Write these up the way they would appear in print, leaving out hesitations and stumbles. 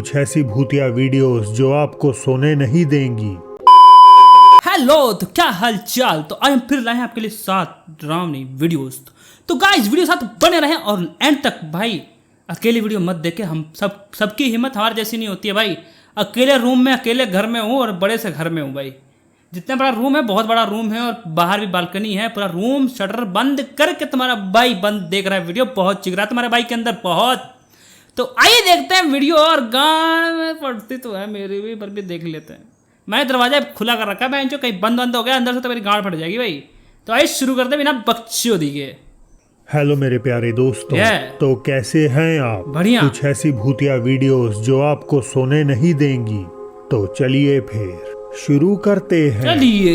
कुछ ऐसी भूतिया वीडियोस जो आपको सोने नहीं देंगी। हेलो, तो क्या हाल चाल। तो आज हम फिर लाए हैं आपके लिए 7 डरावनी वीडियोस। तो गाइस वीडियो साथ बने रहें और एंड तक। भाई अकेली वीडियो मत देखें, हम सबकी हिम्मत हमारे जैसी नहीं होती है भाई। अकेले रूम में अकेले घर में हूँ और बड़े से घर में हूँ भाई। जितना बड़ा रूम है, बहुत बड़ा रूम है और बाहर भी बालकनी है। पूरा रूम शटर बंद करके तुम्हारा भाई बंद देख रहा है वीडियो। बहुत चिग रहा है तुम्हारे भाई के अंदर बहुत। तो आइए देखते हैं वीडियो। और गाँव में पड़ती तो है मेरी भी, पर भी देख लेते हैं। मैंने दरवाजा खुला कर रखा है, जो कहीं बंद हो गया अंदर से तो मेरी गांड फट जाएगी भाई। तो आइए शुरू करते बिना बकचोदी के। हेलो मेरे प्यारे दोस्तों, तो कैसे हैं आप? बढ़िया। कुछ ऐसी भूतिया वीडियोस जो आपको सोने नहीं देंगी। तो चलिए फिर शुरू करते हैं। चलिए।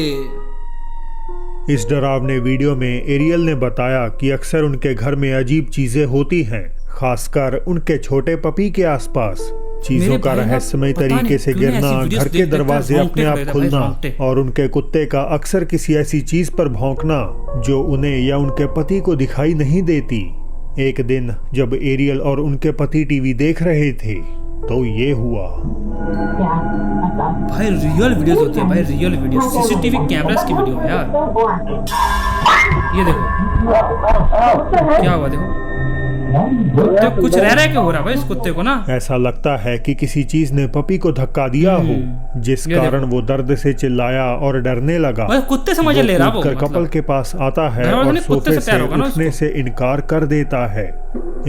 इस डरावने वीडियो में एरियल ने बताया कि अक्सर उनके घर में अजीब चीजें होती हैं, खासकर उनके छोटे पपी के आसपास। चीजों का रहस्यमय तरीके से गिरना, घर के दरवाजे अपने आप खुलना और उनके कुत्ते का अक्सर किसी ऐसी चीज पर भौंकना जो उन्हें या उनके पति को दिखाई नहीं देती। एक दिन जब एरियल और उनके पति टीवी देख रहे थे तो ये हुआ। भाई रियल वीडियोस होती है भाई, रियल वीडियो। सीसीटीवी कैमरास की वीडियो है यार। ये देखो क्या हुआ, देखो तो कुछ रह रहा हो रहा भाई इस कुत्ते को ना। ऐसा लगता है कि किसी चीज ने पपी को धक्का दिया हो, जिस कारण वो दर्द से चिल्लाया और डरने लगा। कुत्ते समझ ले रहा वो। कपल के पास आता है और सोफे से उठने से इनकार कर देता है।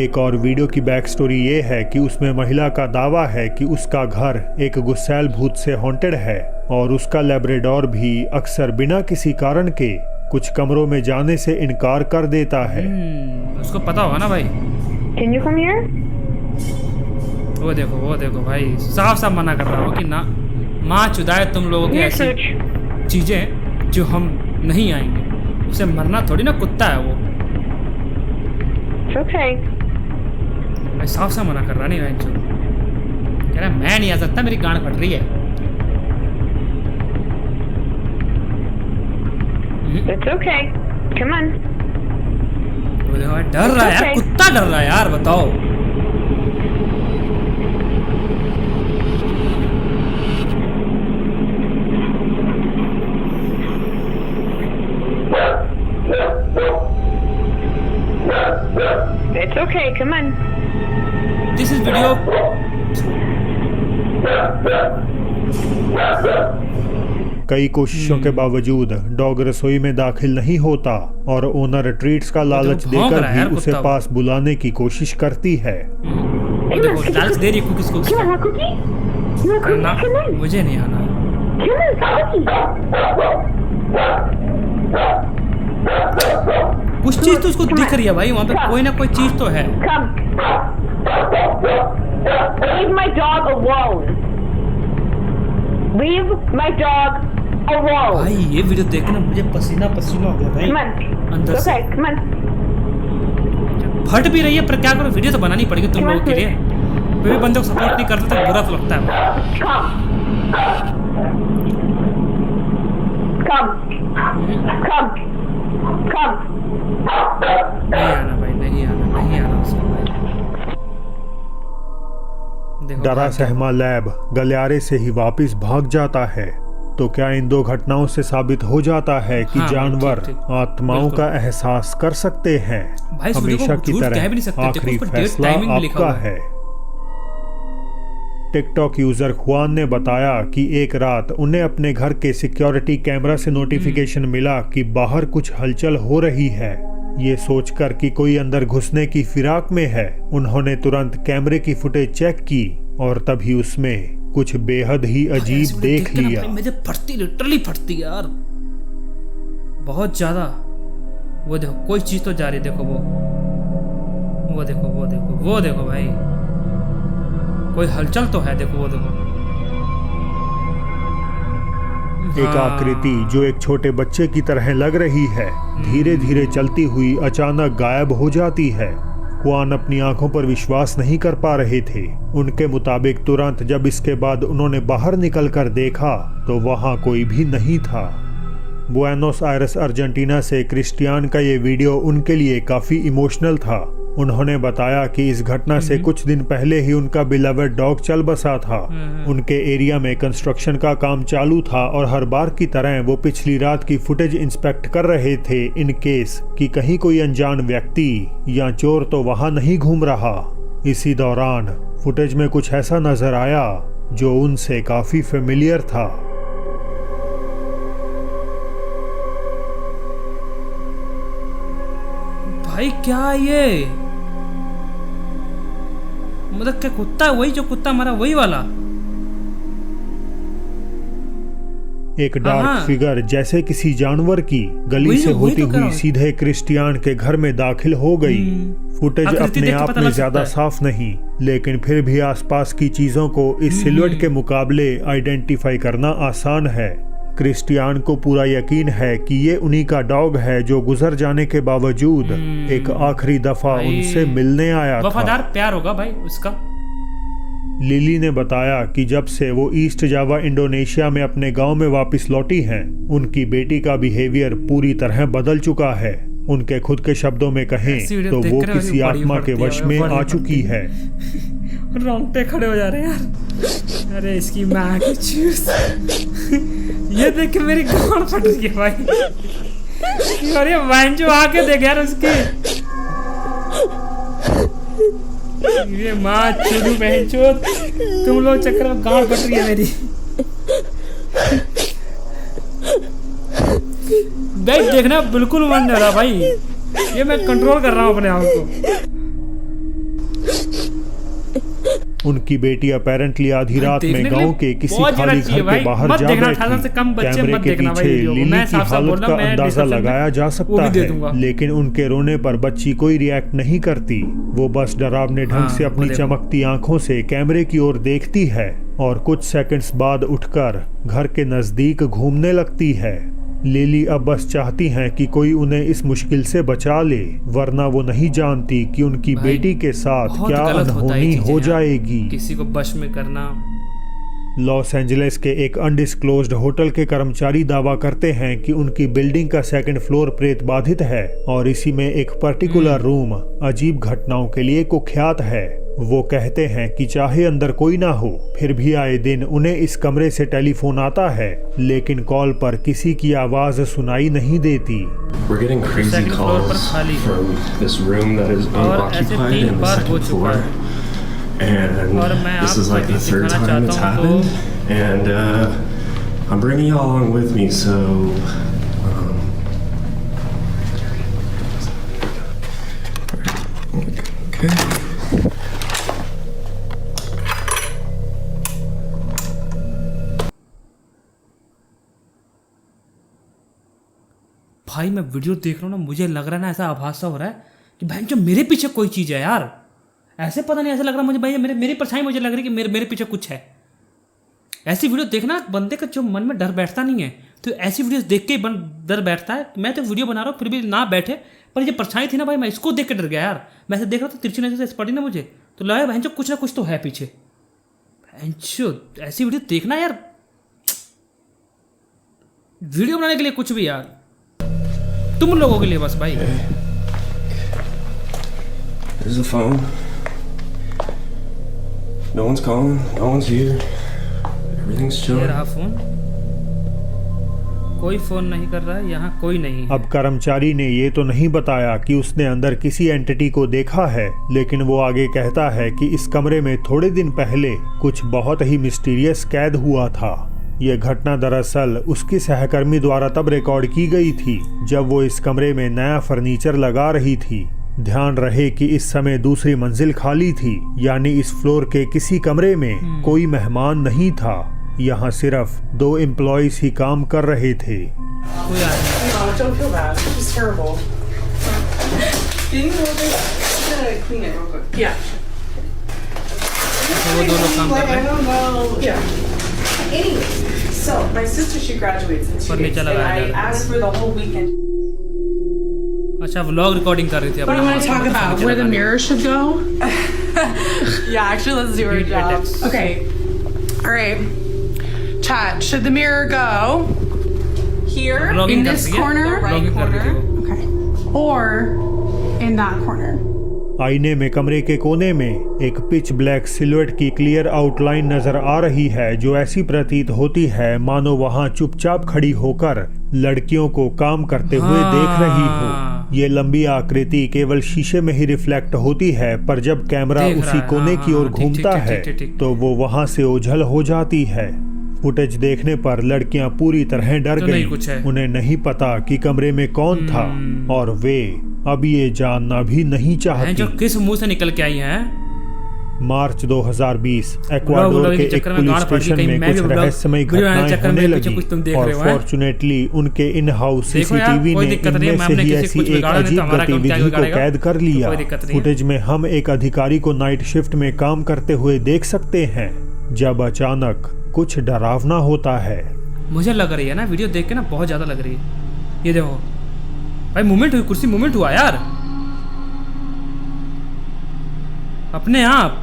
एक और वीडियो की बैक स्टोरी ये है कि उसमें महिला का दावा है कि उसका घर एक गुस्सैल भूत से हॉन्टेड है और उसका लैब्राडोर भी अक्सर बिना किसी कारण के कुछ कमरों में जाने से इनकार कर देता है। उसको पता होगा ना भाई। Can you come here? वो देखो भाई, साफ साफ मना कर रहा हो कि ना माँ चुदाए तुम लोगों की ऐसी चीजें जो हम नहीं आएंगे। उसे मरना थोड़ी ना, कुत्ता है वो। It's okay. भाई साफ साफ मना कर रहा नहीं भाई। कह रहा मैं नहीं आ सकता, मेरी गांड फट रही है। It's okay. Come on. वो देखो डर रहा है यार, कुत्ता डर रहा है यार, बताओ। It's okay. Come on. This is video. कई कोशिशों के बावजूद डॉग रसोई में दाखिल नहीं होता और ओनर ट्रीट्स का लालच देकर भी उसे पास बुलाने की कोशिश करती है। देखो लालच दे रही है कुकीज़ को। ना मुझे नहीं आना। कुछ चीज तो उसको दिख रही है भाई, वहाँ पे कोई ना कोई चीज तो है। Leave my dog alone. Leave my dog alone. भाई ये वीडियो देखना मुझे पसीना पसीना हो गया भाई। Come on. अंदर से Okay, come on. फट भी रही है, पर क्या करो, वीडियो तो बनानी पड़ेगी तुम लोगों के लिए। कोई भी बंदे को सपोर्ट नहीं करता तो बुरा तो लगता है। Come. नहीं आना भाई, नहीं आना उसको भाई। डरा सहमा लैब गलियारे से ही वापस भाग जाता है। तो क्या इन दो घटनाओं से साबित हो जाता है कि जानवर आत्माओं का एहसास कर सकते हैं? हमेशा की तरह आखिरी फैसला आपका है। टिकटॉक यूजर खुआन ने बताया कि एक रात उन्हें अपने घर के सिक्योरिटी कैमरा से नोटिफिकेशन मिला कि बाहर कुछ हलचल हो रही है। ये सोचकर कि कोई अंदर घुसने की फिराक में है, उन्होंने तुरंत कैमरे की फुटेज चेक की और तभी उसमें कुछ बेहद ही अजीब देख लिया। मुझे फटती, लिटरली फटती यार, बहुत ज्यादा। वो देखो कोई चीज तो जा रही, देखो वो देखो भाई, कोई हलचल तो है। देखो वो देखो एक आकृति जो एक छोटे बच्चे की तरह लग रही है, धीरे धीरे चलती हुई अचानक गायब हो जाती है। खुआन अपनी आंखों पर विश्वास नहीं कर पा रहे थे। उनके मुताबिक तुरंत जब इसके बाद उन्होंने बाहर निकलकर देखा तो वहां कोई भी नहीं था। बुएनोस आयरेस अर्जेंटीना से क्रिस्टियान का ये वीडियो उनके लिए काफ़ी इमोशनल था। उन्होंने बताया कि इस घटना से कुछ दिन पहले ही उनका बिलवेड डॉग चल बसा था। उनके एरिया में कंस्ट्रक्शन का काम चालू था और हर बार की तरह वो पिछली रात की फुटेज इंस्पेक्ट कर रहे थे इन केस कि कहीं कोई अनजान व्यक्ति या चोर तो वहां नहीं घूम रहा। इसी दौरान फुटेज में कुछ ऐसा नजर आया जो उनसे काफी फेमिलियर था। भाई क्या ये, मतलब क्या कुत्ता, वही जो कुत्ता मरा वही वाला? एक डार्क फिगर जैसे किसी जानवर की गली से होती हुई सीधे क्रिस्टियान के घर में दाखिल हो गई। फुटेज अपने आप में ज्यादा साफ नहीं, लेकिन फिर भी आसपास की चीजों को इस सिलुएट के मुकाबले आइडेंटिफाई करना आसान है। क्रिस्टियान को पूरा यकीन है कि ये उन्हीं का डॉग है जो गुजर जाने के बावजूद एक आखिरी दफा उनसे मिलने आया था। वफादार प्यार होगा भाई उसका। लिली ने बताया कि जब से वो ईस्ट जावा इंडोनेशिया में अपने गांव में वापस लौटी हैं, उनकी बेटी का बिहेवियर पूरी तरह बदल चुका है। उनके खुद के शब्दों में कहें तो वो किसी आत्मा के वश में आ चुकी है। रोंगटे खड़े हो जा रहे हैं यार। अरे इसकी माँ की चूस। ये देख के मेरी गांड फट रही है भाई। अरे वैन जो आके देख यार उसकी। ये माँ चुदू बहन चोद, तुम लोग चक्कर में गांड फट रही है मेरी। भाई देखना बिल्कुल मन नहीं रहा भाई, ये मैं कंट्रोल कर रहा हूँ अपने आप को। उनकी बेटी अपेरेंटली आधी रात में गांव के किसी खाली घर के बाहर जा बैठी। कैमरे के पीछे लिली की हालत का अंदाजा लगाया जा सकता है, लेकिन उनके रोने पर बच्ची कोई रिएक्ट नहीं करती। वो बस डरावने ढंग से अपनी चमकती आंखों से कैमरे की ओर देखती है और कुछ सेकंड्स बाद उठकर घर के नजदीक घूमने लगती है। लिली अब बस चाहती हैं कि कोई उन्हें इस मुश्किल से बचा ले, वरना वो नहीं जानती कि उनकी बेटी के साथ क्या अनहोनी हो जाएगी। किसी को बश में करना। लॉस एंजलिस के एक अनडिस्क्लोज्ड होटल के कर्मचारी दावा करते हैं कि उनकी बिल्डिंग का सेकंड फ्लोर प्रेत बाधित है और इसी में एक पर्टिकुलर रूम अजीब घटनाओं के लिए कुख्यात है। वो कहते हैं कि चाहे अंदर कोई ना हो, फिर भी आए दिन उन्हें इस कमरे से टेलीफोन आता है, लेकिन कॉल पर किसी की आवाज सुनाई नहीं देती। We're getting crazy calls from this room that is unoccupied in the second floor, and this is like the third time it's happened, and I'm bringing you all along with me, so okay. भाई मैं video देख रहा हूँ ना, मुझे लग रहा है ना ऐसा आभास सा हो रहा है कि भाई जो मेरे पीछे कोई चीज़ है यार। ऐसे पता नहीं, ऐसा लग रहा है मुझे भाई मेरी परछाई मुझे लग रही है कि मेरे पीछे कुछ है। ऐसी वीडियो देखना बंदे का जो मन में डर बैठता नहीं है, तो ऐसी वीडियोस देख के ही डर बैठता है। मैं तो वीडियो बना रहा हूँ फिर भी ना बैठे, पर ये परछाई थी ना भाई, मैं इसको देख के डर गया यार। मैं ऐसे देख रहा था, तिरछी नजर से पड़ी ना मुझे, तो लगा बहन जो कुछ ना कुछ तो है पीछे। ऐसी वीडियो देखना यार, वीडियो बनाने के लिए कुछ भी यार, तुम लोगों के लिए बस भाई। There's a phone. No one's calling. No one's here. Everything's chilling. ये रहा फोन, कोई फोन नहीं कर रहा है, यहाँ कोई नहीं है। अब कर्मचारी ने ये तो नहीं बताया कि उसने अंदर किसी एंटिटी को देखा है, लेकिन वो आगे कहता है कि इस कमरे में थोड़े दिन पहले कुछ बहुत ही मिस्टीरियस कैद हुआ था। ये घटना दरअसल उसकी सहकर्मी द्वारा तब रिकॉर्ड की गई थी जब वो इस कमरे में नया फर्नीचर लगा रही थी। ध्यान रहे कि इस समय दूसरी मंजिल खाली थी, यानी इस फ्लोर के किसी कमरे में कोई मेहमान नहीं था। यहाँ सिर्फ 2 एम्प्लॉइज ही काम कर रहे थे। वो दोनों काम कर रहे हैं। Anyway, so my sister, she graduates in 2 days, and I asked for the whole weekend. अच्छा, व्लॉग रिकॉर्डिंग कर रही थी। What do you want to talk about? Where the mirror should go? Yeah, actually, let's do our job. Okay. All right. Chat. Should the mirror go here in this corner, right corner? Okay. Or in that corner? आईने में कमरे के कोने में एक pitch black silhouette की clear outline नजर आ रही है, जो ऐसी प्रतीत होती है मानो वहां चुपचाप खड़ी होकर लड़कियों को काम करते हुए देख रही हो। ये लंबी आकृति केवल शीशे में ही रिफ्लेक्ट होती है, पर जब कैमरा उसी कोने की ओर घूमता है तो वो वहां से ओझल हो जाती है। फुटेज देखने पर लड़कियां पूरी तरह डर गईं। उन्हें नहीं पता कि कमरे में कौन था और वे अब ये जानना भी नहीं चाहती। जो किस मुंह से निकल के आई हैं। मार्च 2020 एक्वाडोर के एक पुलिस स्टेशन में कुछ रहस्यमय घटनाएं होने लगी और फॉर्चुनेटली उनके इन हाउस सीसीटीवी ने इनमें से ही ऐसी एक अजीब गतिविधि को कैद कर लिया। फुटेज में हम एक अधिकारी को नाइट शिफ्ट में काम करते हुए देख सकते हैं, जब अचानक कुछ डरावना होता है। मुझे लग रही है ना वीडियो देख के ना बहुत ज्यादा लग रही है। ये देखो भाई, मूवमेंट हुई, कुर्सी मूवमेंट हुआ यार अपने आप।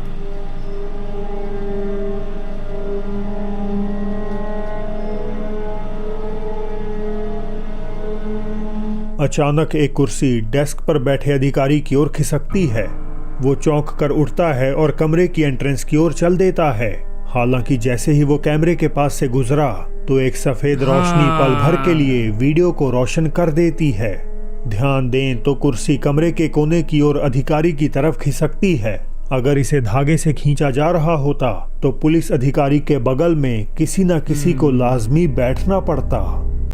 अचानक एक कुर्सी डेस्क पर बैठे अधिकारी की ओर खिसकती है। वो चौंक कर उठता है और कमरे की एंट्रेंस की ओर चल देता है। हालांकि जैसे ही वो कैमरे के पास से गुजरा तो एक सफेद रोशनी पल भर के लिए वीडियो को रोशन कर देती है। ध्यान दें तो कुर्सी कमरे के कोने की ओर अधिकारी की तरफ खिसकती है। अगर इसे धागे से खींचा जा रहा होता तो पुलिस अधिकारी के बगल में किसी न किसी को लाजमी बैठना पड़ता।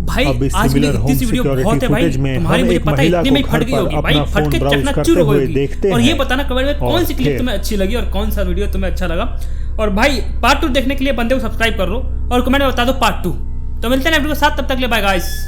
भाई अब इस आज सिमिलर होम सिक्योरिटी फुटेज में हम एक महिला को घर पर अपना फोन ब्राउज करते हुए देखते हैं। और ये बताना कमेंट में कौन सी क्लिप तुम्हें अच्छी लगी और कौन सा वीडियो तुम्हें अच्छा लगा। और भाई पार्ट 2 देखने के लिए बंदे को सब्सक्राइब कर लो और कमेंट में बता दो पार्ट 2। तो मिलते हैं वीडियो के साथ, तब तक के लिए बाय गाइस।